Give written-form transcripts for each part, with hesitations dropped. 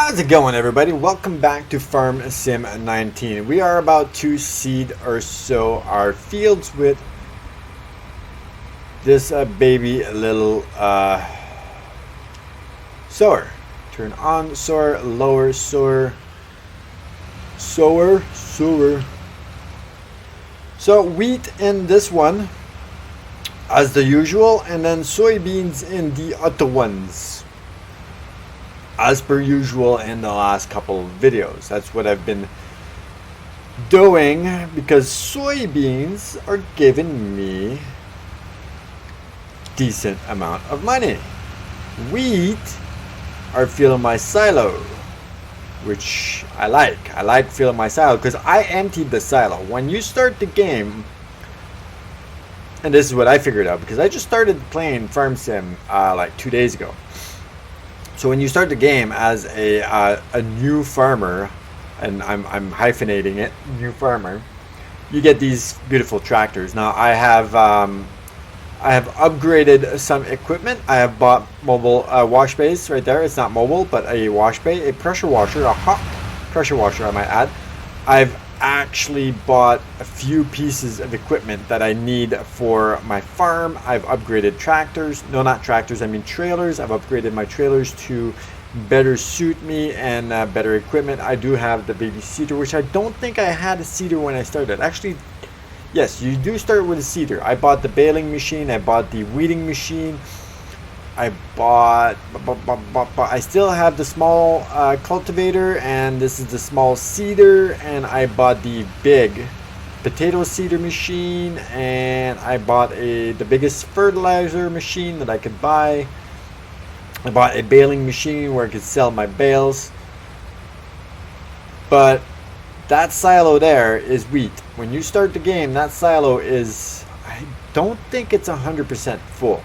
How's it going, everybody? Welcome back to Farm Sim 19. We are about to seed or sow our fields with this baby little sower. Turn on sower, lower sower, sower. So wheat in this one as the usual, and then soybeans in the other ones as per usual in the last couple of videos. That's what I've been doing because soybeans are giving me decent amount of money. Wheat are filling my silo, which I like. I like filling my silo because I emptied the silo. When you start the game, and this is what I figured out because I just started playing Farm Sim like 2 days ago. So when you start the game as a new farmer, and I'm hyphenating it, new farmer, you get these beautiful tractors. Now I have upgraded some equipment. I have bought mobile wash bays right there. It's not mobile, but a wash bay, a pressure washer, a hot pressure washer, I might add. I've actually bought a few pieces of equipment that I need for my farm. I've upgraded tractors. No, not tractors, I mean trailers. I've upgraded my trailers to better suit me and better equipment. I do have the baby seeder, which I don't think I had a seeder when I started. Actually, yes, you do start with a seeder. I bought the baling machine. I bought the weeding machine. I bought, I still have the small cultivator, and this is the small seeder, and I bought the big potato seeder machine, and I bought the biggest fertilizer machine that I could buy. I bought a baling machine where I could sell my bales. But that silo there is wheat. When you start the game, that silo is, I don't think it's 100% full.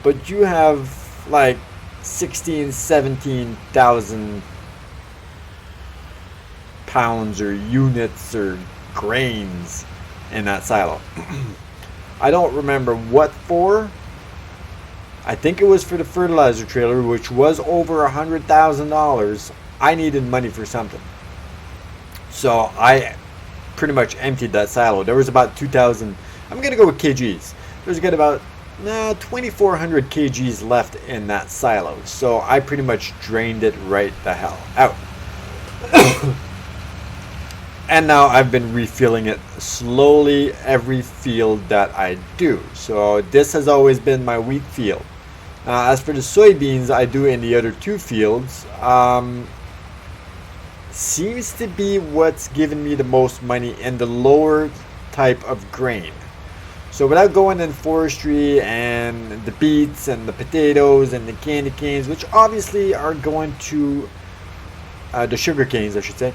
But you have like 17,000 pounds or units or grains in that silo. I don't remember what for. I think it was for the fertilizer trailer, which was over $100,000. I needed money for something. So I pretty much emptied that silo. There was about 2,000, I'm going to go with kgs. There's got about 2,400 kgs left in that silo, so I pretty much drained it right the hell out. And now I've been refilling it slowly every field that I do. So this has always been my wheat field. As for the soybeans, I do in the other two fields. Seems to be what's giving me the most money in the lower type of grain. So without going in forestry and the beets and the potatoes and the candy canes, which obviously are going to, the sugar canes I should say,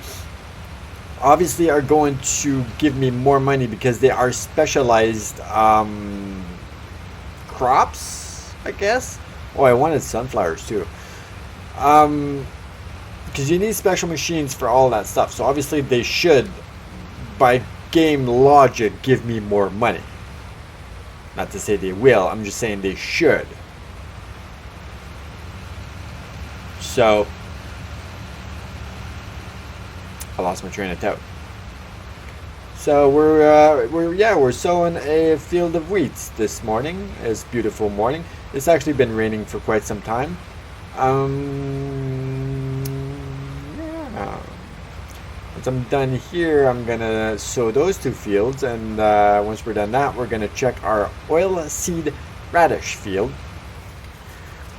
obviously are going to give me more money because they are specialized crops, I guess. Oh, I wanted sunflowers too. Because you need special machines for all that stuff. So obviously they should, by game logic, give me more money. Not to say they will, I'm just saying they should. So, I lost my train of thought. So we're sowing a field of wheat this morning. It's a beautiful morning. It's actually been raining for quite some time. Yeah. Once I'm done here, I'm gonna sow those two fields, and once we're done that, we're gonna check our oilseed radish field,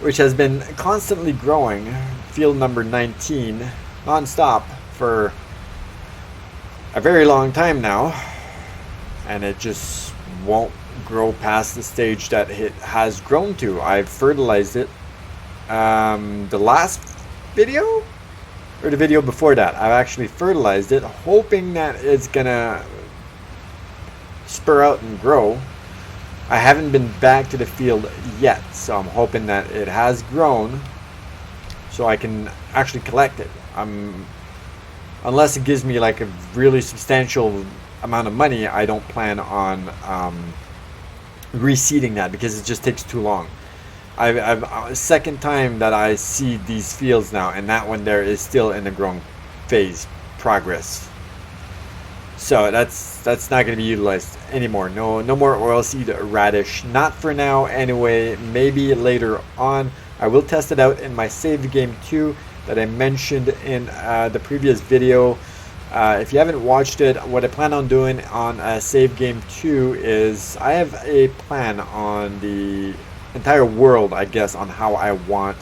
which has been constantly growing, field number 19, non-stop for a very long time now, and it just won't grow past the stage that it has grown to. I've fertilized it the last video, or the video before that. I've actually fertilized it, hoping that it's gonna spur out and grow. I haven't been back to the field yet, so I'm hoping that it has grown so I can actually collect it. Unless it gives me like a really substantial amount of money, I don't plan on reseeding that because it just takes too long. I've second time that I see these fields now, and that one there is still in the growing phase progress. So that's not going to be utilized anymore. No more oilseed radish. Not for now anyway. Maybe later on. I will test it out in my save game 2 that I mentioned in the previous video. If you haven't watched it, what I plan on doing on save game 2 is I have a plan on the entire world, I guess, on how I want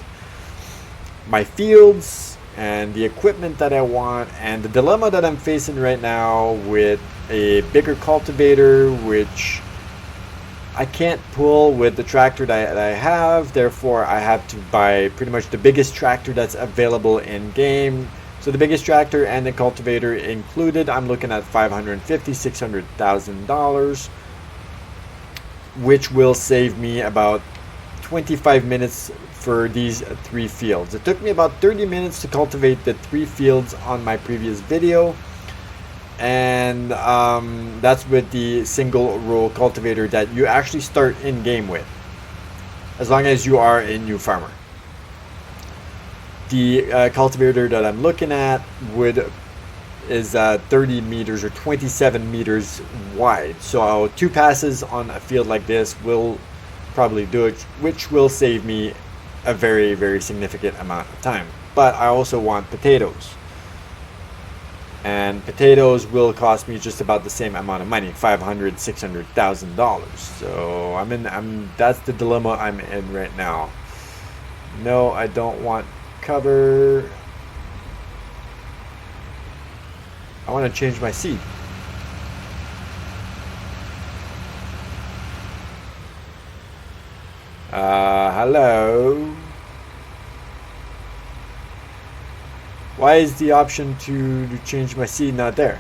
my fields and the equipment that I want, and the dilemma that I'm facing right now with a bigger cultivator, which I can't pull with the tractor that I have. Therefore I have to buy pretty much the biggest tractor that's available in game. So the biggest tractor and the cultivator included, I'm looking at $550,000-$600,000, which will save me about 25 minutes for these 3 fields. It took me about 30 minutes to cultivate the 3 fields on my previous video, and that's with the single row cultivator that you actually start in game with, as long as you are a new farmer. The cultivator that I'm looking at is 30 meters or 27 meters wide, so 2 passes on a field like this will probably do it, which will save me a very, very significant amount of time. But I also want potatoes, and potatoes will cost me just about the same amount of money, $500,000-$600,000. So that's the dilemma I'm in right now. No, I don't want cover. I want to change my seed. Hello. Why is the option to change my seed not there?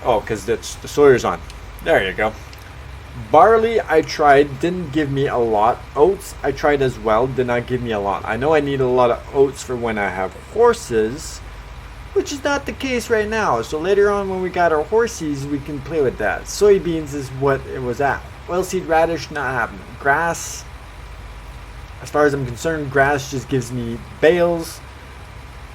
Oh, because the soyer's on. There you go. Barley I tried, didn't give me a lot. Oats I tried as well, did not give me a lot. I know I need a lot of oats for when I have horses, which is not the case right now. So later on when we got our horses, we can play with that. Soybeans is what it was at. Oilseed radish, not happening. Grass, as far as I'm concerned, grass just gives me bales,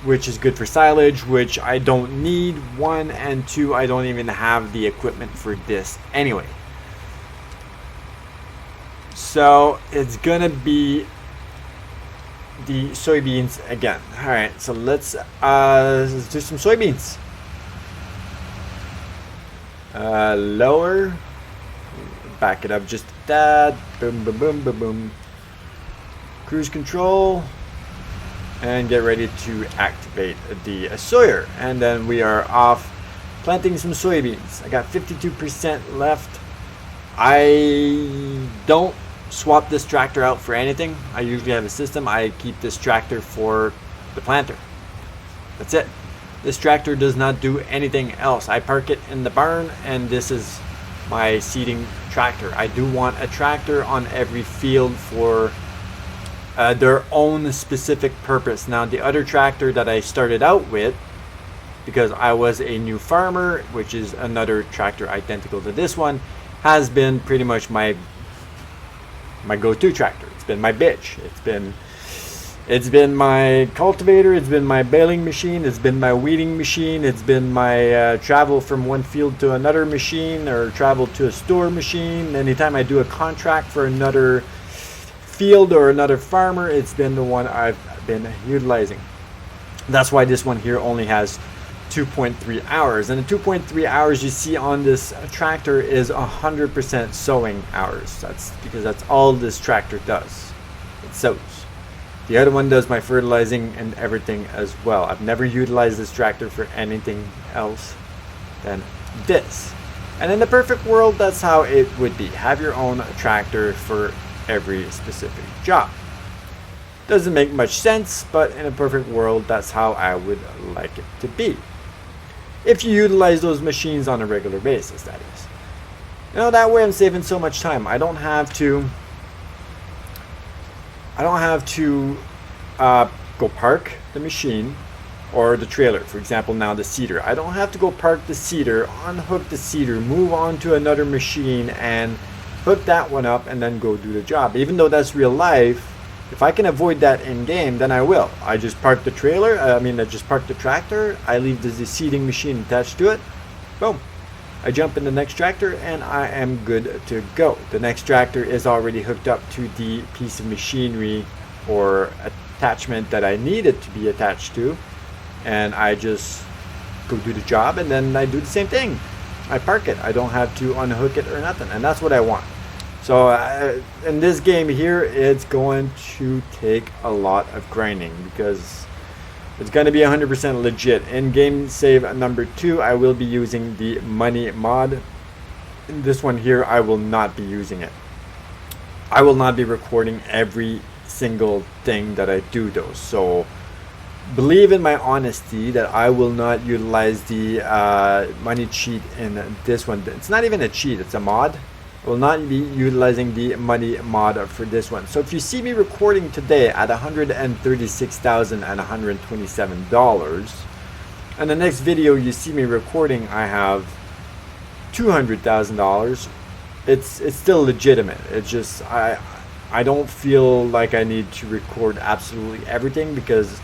which is good for silage, which I don't need. 1 and 2, I don't even have the equipment for this anyway. So it's gonna be the soybeans again. All right, so let's do some soybeans. Lower, back it up just a tad. Boom, boom, boom, boom, boom. Cruise control, and get ready to activate the soyer, and then we are off planting some soybeans. I got 52% left. I don't swap this tractor out for anything. I usually have a system. I keep this tractor for the planter. That's it. This tractor does not do anything else. I park it in the barn, and this is my seeding tractor. I do want a tractor on every field for their own specific purpose. Now the other tractor that I started out with, because I was a new farmer, which is another tractor identical to this one, has been pretty much my go-to tractor. It's been my bitch. It's been my cultivator. It's been my baling machine. It's been my weeding machine. It's been my travel from one field to another machine, or travel to a store machine. Anytime I do a contract for another field or another farmer, it's been the one I've been utilizing. That's why this one here only has 2.3 hours, and the 2.3 hours you see on this tractor is 100% sowing hours. That's because that's all this tractor does. It sows. The other one does my fertilizing and everything as well. I've never utilized this tractor for anything else than this. And in the perfect world, that's how it would be. Have your own tractor for every specific job. Doesn't make much sense, but in a perfect world, that's how I would like it to be. If you utilize those machines on a regular basis, that is. You know, that way I'm saving so much time. I don't have to go park the machine or the trailer. For example, now the seeder. I don't have to go park the seeder, unhook the seeder, move on to another machine, and hook that one up, and then go do the job. Even though that's real life, if I can avoid that in game, then I will. I just park the trailer, I just park the tractor, I leave the seeding machine attached to it, boom. I jump in the next tractor and I am good to go. The next tractor is already hooked up to the piece of machinery or attachment that I need it to be attached to, and I just go do the job, and then I do the same thing. I park it. I don't have to unhook it or nothing, and that's what I want. So in this game here, it's going to take a lot of grinding because it's going to be 100% legit. In game save number 2, I will be using the money mod. In this one here, I will not be using it. I will not be recording every single thing that I do though. So believe in my honesty that I will not utilize the money cheat in this one. It's not even a cheat, it's a mod. I will not be utilizing the money mod for this one. So if you see me recording today at $136,127, and the next video you see me recording I have $200,000, it's still legitimate. It's just I don't feel like I need to record absolutely everything because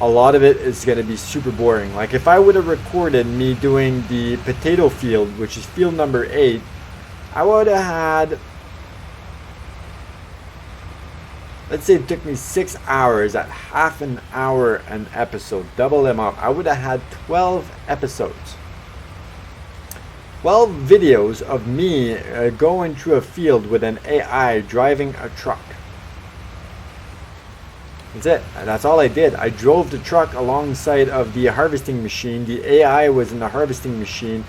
a lot of it is going to be super boring. Like if I would have recorded me doing the potato field, which is field number 8, I would have had, let's say it took me 6 hours at half an hour an episode, double them up, I would have had 12 episodes. 12 videos of me going through a field with an AI driving a truck. That's it. That's all I did. I drove the truck alongside of the harvesting machine. The AI was in the harvesting machine.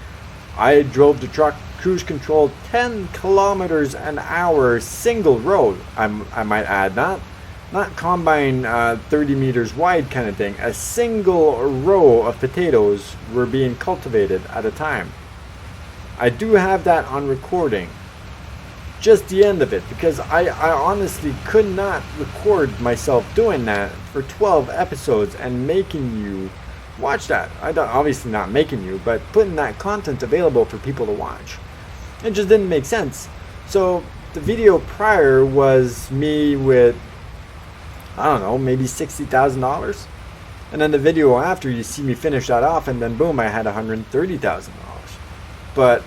I drove the truck cruise control 10 kilometers an hour, single road. I might add, not combine 30 meters wide kind of thing. A single row of potatoes were being cultivated at a time. I do have that on recording. Just the end of it, because I honestly could not record myself doing that for 12 episodes and making you watch that. Obviously not making you, but putting that content available for people to watch. It just didn't make sense. So the video prior was me with, I don't know, maybe $60,000. And then the video after, you see me finish that off, and then boom, I had $130,000. But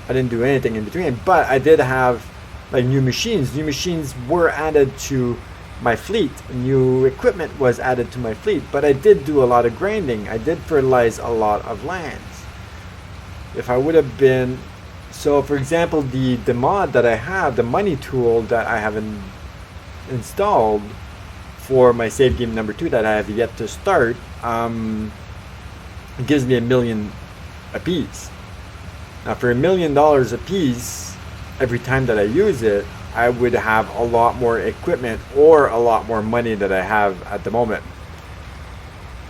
I didn't do anything in between. But I did have like new machines. New machines were added to my fleet. New equipment was added to my fleet. But I did do a lot of grinding. I did fertilize a lot of lands. If I would have been, so for example, the mod that I have, the money tool that I have installed for my save game number 2 that I have yet to start, it gives me $1 million a piece. Now for $1 million a piece, every time that I use it, I would have a lot more equipment or a lot more money that I have at the moment.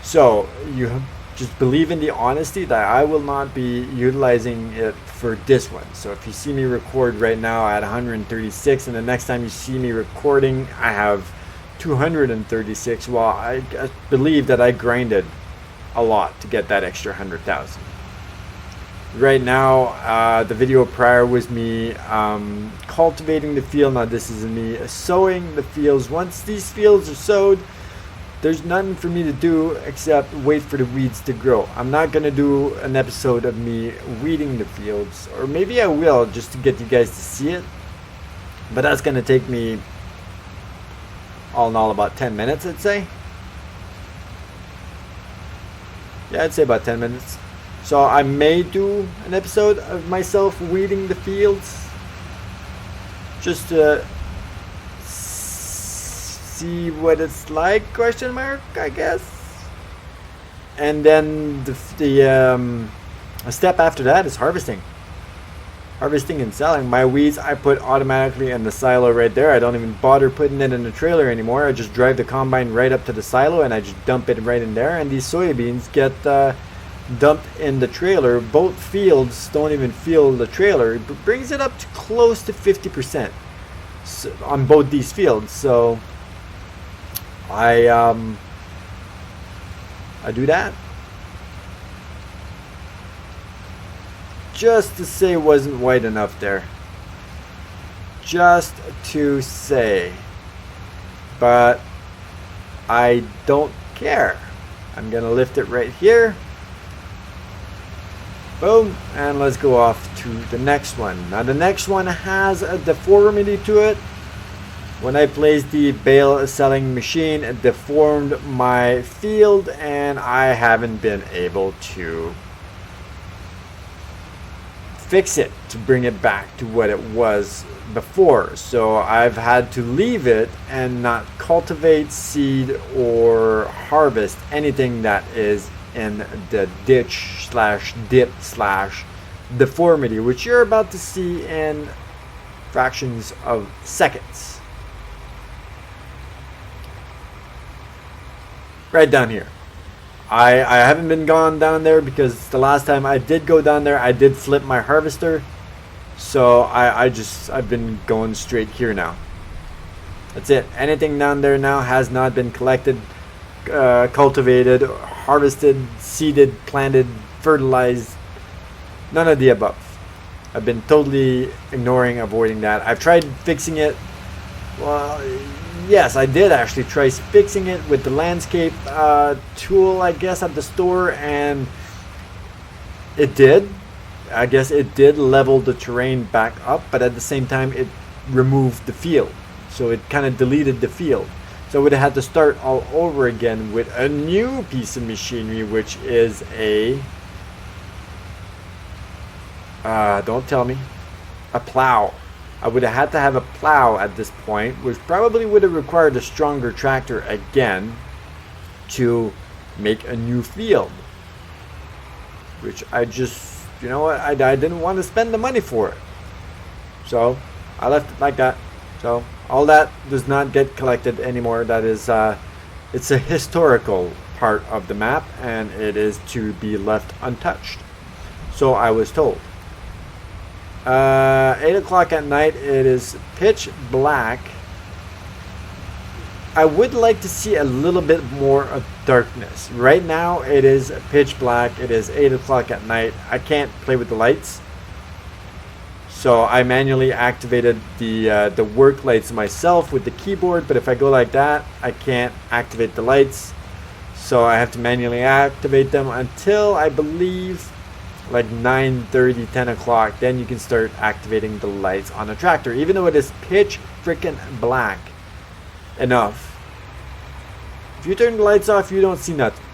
So you just believe in the honesty that I will not be utilizing it for this one. So if you see me record right now at 136, and the next time you see me recording I have 236, well, I believe that I grinded a lot to get that extra 100,000. Right now, the video prior was me cultivating the field. Now this is me sowing the fields. Once these fields are sowed, there's nothing for me to do except wait for the weeds to grow. I'm not going to do an episode of me weeding the fields, or maybe I will just to get you guys to see it. But that's going to take me all in all about 10 minutes, I'd say. Yeah, I'd say about 10 minutes. So I may do an episode of myself weeding the fields, just to see what it's like, question mark, I guess. And then the step after that is harvesting and selling. My weeds I put automatically in the silo right there. I don't even bother putting it in the trailer anymore. I just drive the combine right up to the silo and I just dump it right in there, and these soybeans get dumped in the trailer. Both fields don't even feel the trailer. It brings it up to close to 50% on both these fields. So I do that just to say it wasn't white enough there. just to say, but I don't care. I'm gonna lift it right here. Boom, and let's go off to the next one. Now the next one has a deformity to it. When I placed the bale selling machine, it deformed my field, and I haven't been able to fix it to bring it back to what it was before. So I've had to leave it and not cultivate, seed, or harvest anything that is in the ditch slash dip slash deformity, which you're about to see in fractions of seconds. Right down here. I haven't been gone down there because the last time I did go down there, I did flip my harvester. So I've been going straight here now. That's it. Anything down there now has not been collected, cultivated, harvested, seeded, planted, fertilized. None of the above. I've been totally ignoring, avoiding that. I've tried fixing it. Well, yes, I did actually try fixing it with the landscape tool, I guess, at the store, and it did. I guess it did level the terrain back up, but at the same time it removed the field. So it kind of deleted the field. So I would have had to start all over again with a new piece of machinery, which is a, don't tell me, a plow. I would have had to have a plow at this point, which probably would have required a stronger tractor again to make a new field. Which I just, you know what, I didn't want to spend the money for it. So I left it like that. So all that does not get collected anymore. That is, it's a historical part of the map, and it is to be left untouched. So I was told. 8 o'clock at night, it is pitch black. I would like to see a little bit more of darkness. Right now it is pitch black. It is 8 o'clock at night. I can't play with the lights, so I manually activated the work lights myself with the keyboard, but if I go like that, I can't activate the lights, so I have to manually activate them until I believe like 9:30, 10 o'clock. Then you can start activating the lights on the tractor, even though it is pitch freaking black enough. If you turn the lights off, you don't see nothing.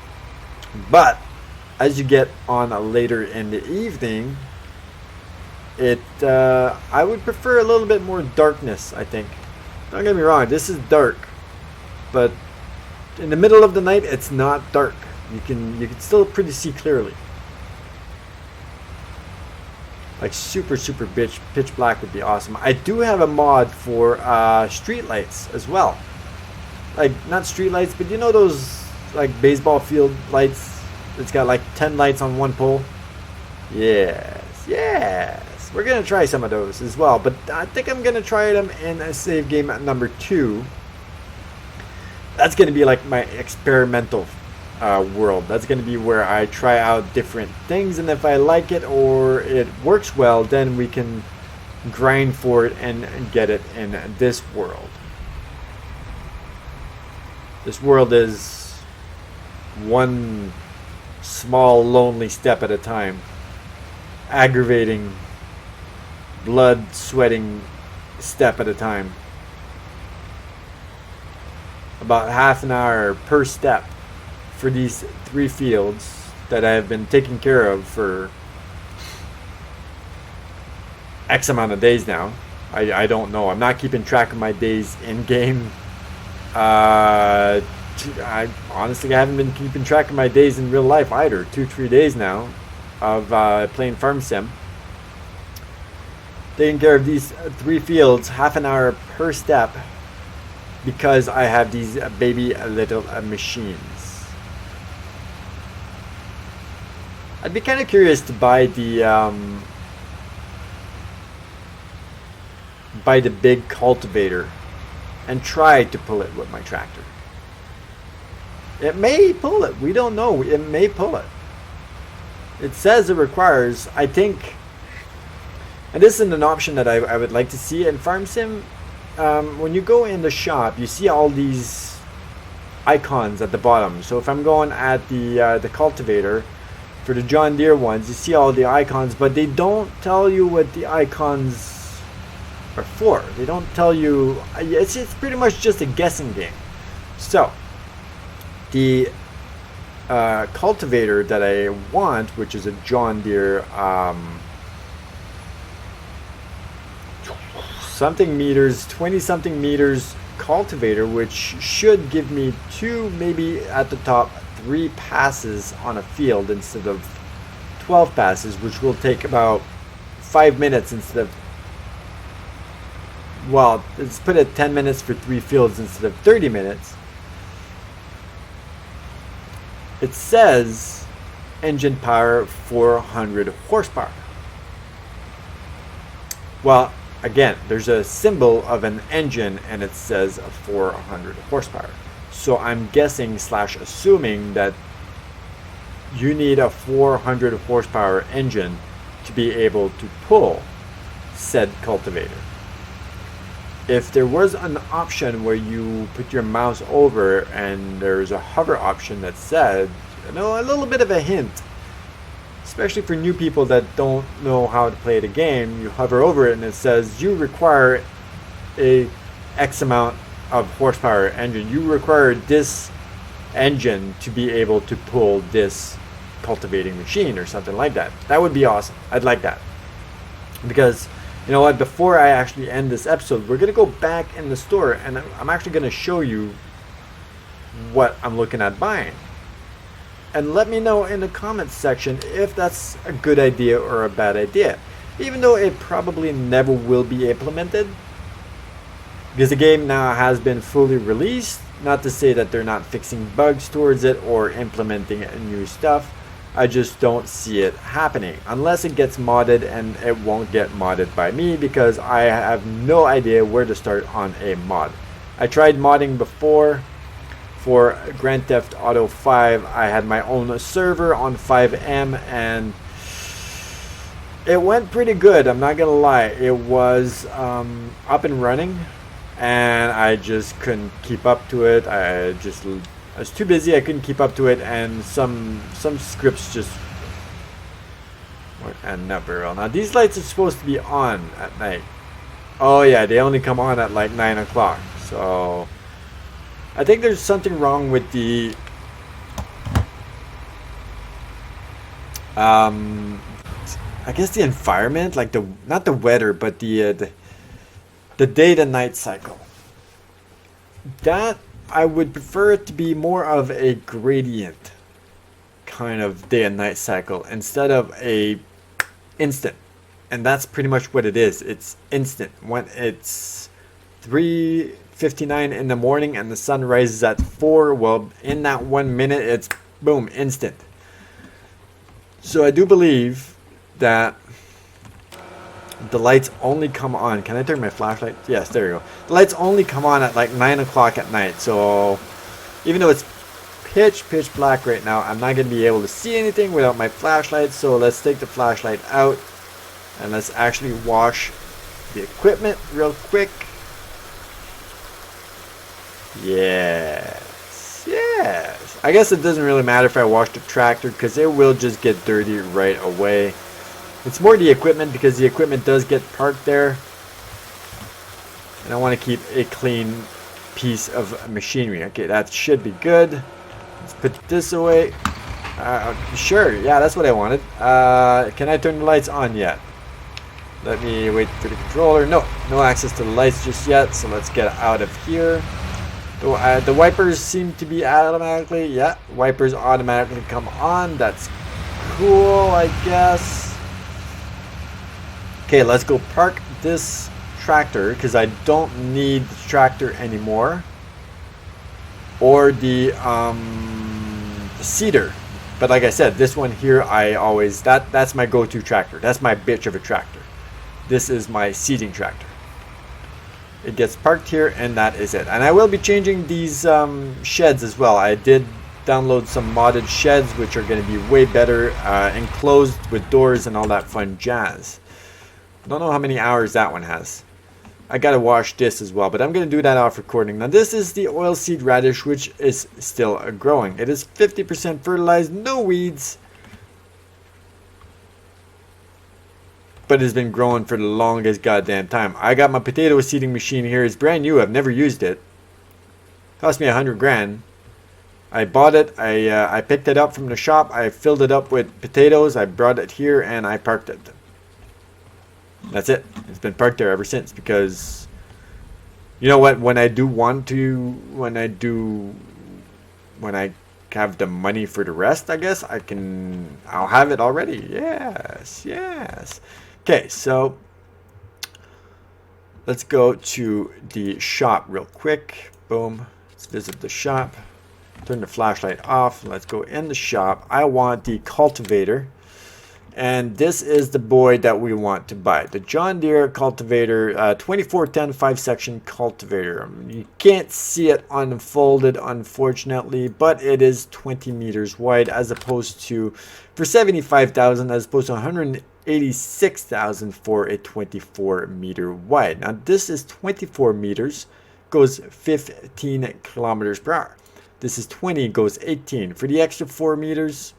But as you get on later in the evening, I would prefer a little bit more darkness, I think. Don't get me wrong, this is dark, but in the middle of the night it's not dark. You can still pretty see clearly. Like super pitch black would be awesome. I do have a mod for street lights as well. Like not street lights, but you know those like baseball field lights? It's got like 10 lights on one pole. Yes. We're gonna try some of those as well, but I think I'm gonna try them in a save game at number 2. That's gonna be like my experimental world. That's going to be where I try out different things, and if I like it or it works well, then we can grind for it and get it in this world. This world is one small lonely step at a time, aggravating, blood sweating step at a time, about half an hour per step for these 3 fields that I have been taking care of for X amount of days now. I don't know. I'm not keeping track of my days in game. I honestly haven't been keeping track of my days in real life either. 2-3 days now of playing Farm Sim. Taking care of these 3 fields, half an hour per step, because I have these baby little machines. I'd be kind of curious to buy the big cultivator and try to pull it with my tractor. It may pull it. We don't know. It may pull it. It says it requires, I think, And this is an option that I would like to see in Farm Sim. When you go in the shop, you see all these icons at the bottom. So if I'm going at the cultivator, for the John Deere ones, you see all the icons, but they don't tell you what the icons are for. They don't tell you. It's pretty much just a guessing game. So the cultivator that I want, which is a John Deere something meters, 20 something meters cultivator, which should give me 2, maybe at the top 3 passes on a field instead of 12 passes, which will take about 5 minutes instead of, well, let's put it 10 minutes for 3 fields instead of 30 minutes. It says engine power 400 horsepower. Well, again, there's a symbol of an engine and it says 400 horsepower. So I'm guessing / assuming that you need a 400 horsepower engine to be able to pull said cultivator. If there was an option where you put your mouse over and there's a hover option that said, you know, a little bit of a hint, especially for new people that don't know how to play the game, you hover over it and it says you require a X amount of horsepower engine. You require this engine to be able to pull this cultivating machine or something like that. That would be awesome. I'd like that. Because, you know what, before I actually end this episode, we're going to go back in the store and I'm actually going to show you what I'm looking at buying. And let me know in the comments section if that's a good idea or a bad idea. Even though it probably never will be implemented. Because the game now has been fully released. Not to say that they're not fixing bugs towards it or implementing new stuff. I just don't see it happening. Unless it gets modded, and it won't get modded by me because I have no idea where to start on a mod. I tried modding before. For Grand Theft Auto 5, I had my own server on 5M and it went pretty good, I'm not gonna lie. It was up and running and I just couldn't keep up to it. I was too busy, I couldn't keep up to it, and some scripts just weren't adding up very well. Now these lights are supposed to be on at night. Oh yeah, they only come on at like 9 o'clock, so I think there's something wrong with the I guess the environment, like not the weather, but the day to night cycle. That I would prefer it to be more of a gradient kind of day and night cycle instead of a instant. And that's pretty much what it is. It's instant. When it's 3:59 in the morning and the sun rises at 4, well, in that 1 minute it's boom, instant. So I do believe that the lights only come on. Can I turn my flashlight? Yes, there you go. The lights only come on at like 9 o'clock at night. So even though it's pitch black right now, I'm not going to be able to see anything without my flashlight. So let's take the flashlight out and let's actually wash the equipment real quick. Yes. I guess it doesn't really matter if I wash the tractor because it will just get dirty right away. It's more the equipment because the equipment does get parked there. And I want to keep a clean piece of machinery. Okay, that should be good. Let's put this away. Sure, yeah, that's what I wanted. Can I turn the lights on yet? Let me wait for the controller. No access to the lights just yet. So let's get out of here. The wipers seem to be automatically, yeah, wipers automatically come on. That's cool, I guess. Okay, let's go park this tractor because I don't need the tractor anymore. Or the seeder. But like I said, this one here, that's my go-to tractor. That's my bitch of a tractor. This is my seeding tractor. It gets parked here and that is it. And I will be changing these sheds as well. I did download some modded sheds which are going to be way better, enclosed with doors and all that fun jazz. Don't know how many hours that one has. I gotta wash this as well, but I'm gonna do that off recording. Now this is the oilseed radish, which is still growing. It is 50% fertilized, no weeds, but it's been growing for the longest goddamn time. I got my potato seeding machine here. It's brand new. I've never used it. Cost me 100 grand. I bought it. I picked it up from the shop. I filled it up with potatoes. I brought it here and I parked it. That's it. It's been parked there ever since, because you know what, when I have the money for the rest, I guess I'll have it already. Yes. Okay, so let's go to the shop real quick. Boom. Let's visit the shop. Turn the flashlight off. Let's go in the shop. I want the cultivator. And this is the boy that we want to buy. The John Deere cultivator, 2410 5-section cultivator. You can't see it unfolded, unfortunately, but it is 20 meters wide, as opposed to, for 75,000, as opposed to 186,000 for a 24 meter wide. Now this is 24 meters, goes 15 kilometers per hour. This is 20, goes 18. For the extra 4 meters,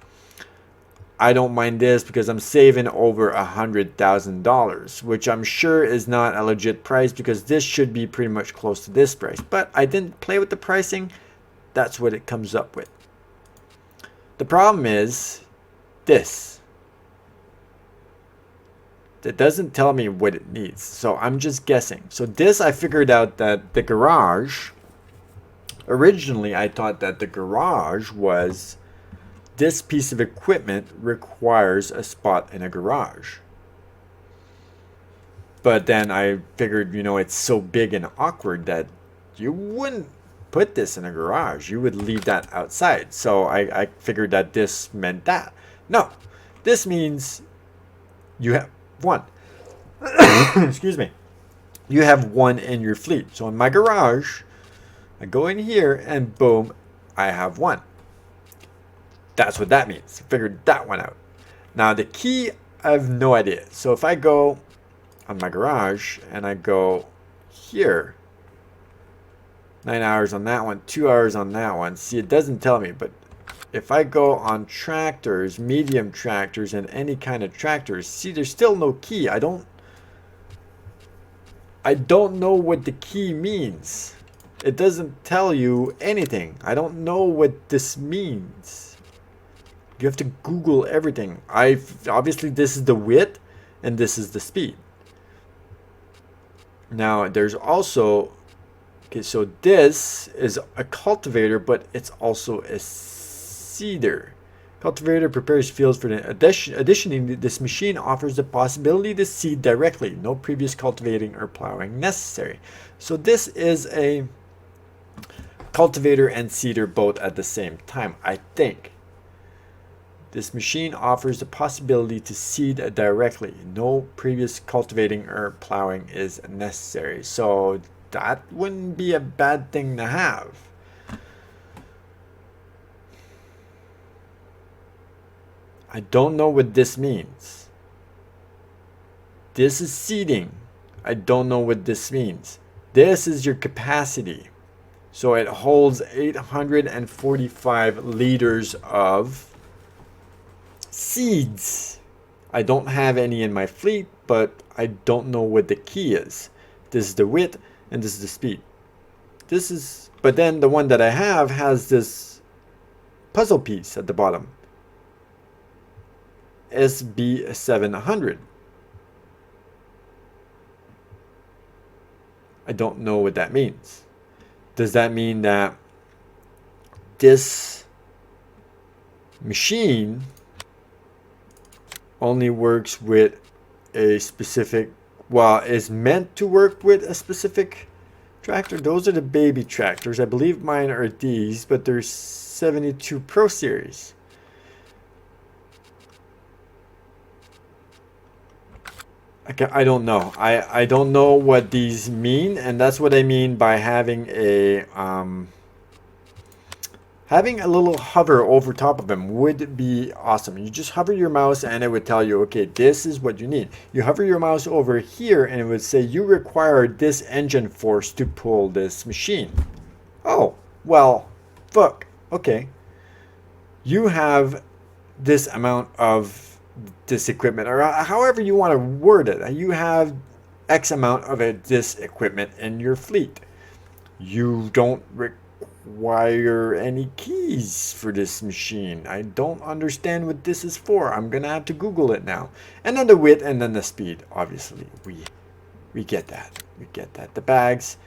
I don't mind this because I'm saving over $100,000, which I'm sure is not a legit price, because this should be pretty much close to this price. But I didn't play with the pricing. That's what it comes up with. The problem is this. It doesn't tell me what it needs, so I'm just guessing. So this, I figured out that the garage, originally I thought that the garage was, this piece of equipment requires a spot in a garage. But then I figured, you know, it's so big and awkward that you wouldn't put this in a garage. You would leave that outside. So I figured that this meant that. No, this means you have one. Excuse me. You have one in your fleet. So in my garage, I go in here and boom, I have one. That's what that means. Figured that one out. Now the key, I have no idea. So if I go on my garage and I go here, 9 hours on that one, 2 hours on that one. See, it doesn't tell me, but if I go on tractors, medium tractors, and any kind of tractors, see, there's still no key. I don't know what the key means. It doesn't tell you anything. I don't know what this means. You have to Google everything. Obviously this is the width and this is the speed. Now there's also, okay, so this is a cultivator, but it's also a seeder. Cultivator prepares fields for the additionally, this machine offers the possibility to seed directly. No previous cultivating or plowing necessary. So this is a cultivator and seeder both at the same time, I think. This machine offers the possibility to seed directly. No previous cultivating or plowing is necessary. So that wouldn't be a bad thing to have. I don't know what this means. This is seeding. I don't know what this means. This is your capacity. So it holds 845 liters of seeds. I don't have any in my fleet, but I don't know what the key is. This is the width and this is the speed. This is, but then the one that I have has this puzzle piece at the bottom. SB700. I don't know what that means. Does that mean that this machine only works with a specific, well, is meant to work with a specific tractor? Those are the baby tractors. I believe mine are these, but they're 72 Pro Series. I don't know. I don't know what these mean, and that's what I mean by having a Having a little hover over top of them would be awesome. You just hover your mouse and it would tell you, okay, this is what you need. You hover your mouse over here and it would say you require this engine force to pull this machine. Oh, well, fuck. Okay. You have this amount of this equipment, or however you want to word it. You have X amount of this equipment in your fleet. You don't require any keys for this machine. I don't understand what this is for. I'm gonna have to Google it now. And then the width and then the speed. Obviously, we get that. We get that. The bags,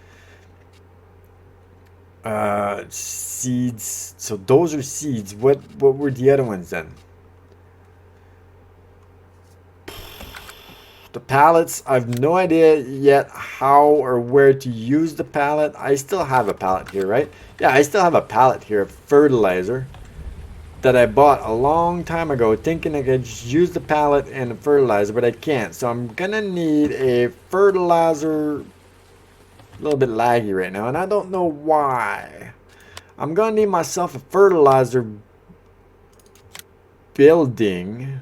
seeds. So those are seeds. What were the other ones then? The pallets, I have no idea yet how or where to use the pallet. I still have a pallet here, right? Yeah, I still have a pallet here of fertilizer that I bought a long time ago, thinking I could just use the pallet and the fertilizer, but I can't. So I'm gonna need a fertilizer. A little bit laggy right now, and I don't know why. I'm gonna need myself a fertilizer building.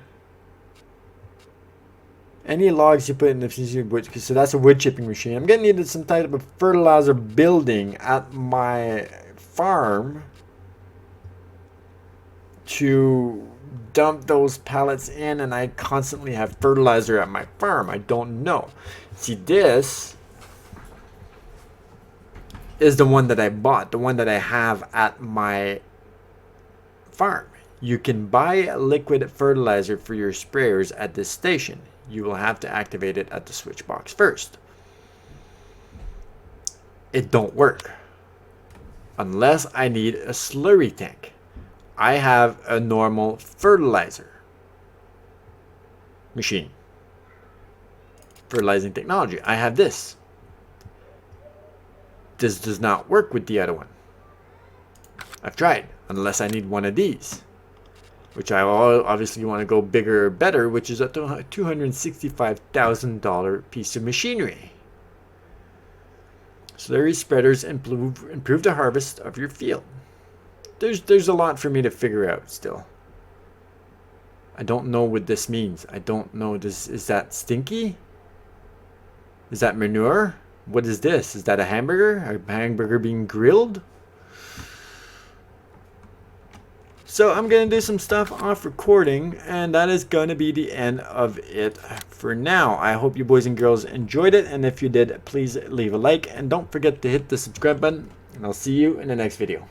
Any logs you put in the wood, so that's a wood chipping machine. I'm gonna need some type of fertilizer building at my farm to dump those pallets in, and I constantly have fertilizer at my farm. I don't know. See, this is the one that I bought, the one that I have at my farm. You can buy liquid fertilizer for your sprayers at this station. You will have to activate it at the switch box first. It don't work unless I need a slurry tank. I have a normal fertilizer machine, fertilizing technology. I have this. This does not work with the other one. I've tried, unless I need one of these, which I obviously want to go bigger or better, which is a $265,000 piece of machinery. Slurry spreaders improve the harvest of your field. There's a lot for me to figure out still. I don't know what this means. I don't know. Is that stinky? Is that manure? What is this? Is that a hamburger? A hamburger being grilled? So I'm going to do some stuff off recording, and that is going to be the end of it for now. I hope you boys and girls enjoyed it, and if you did, please leave a like, and don't forget to hit the subscribe button, and I'll see you in the next video.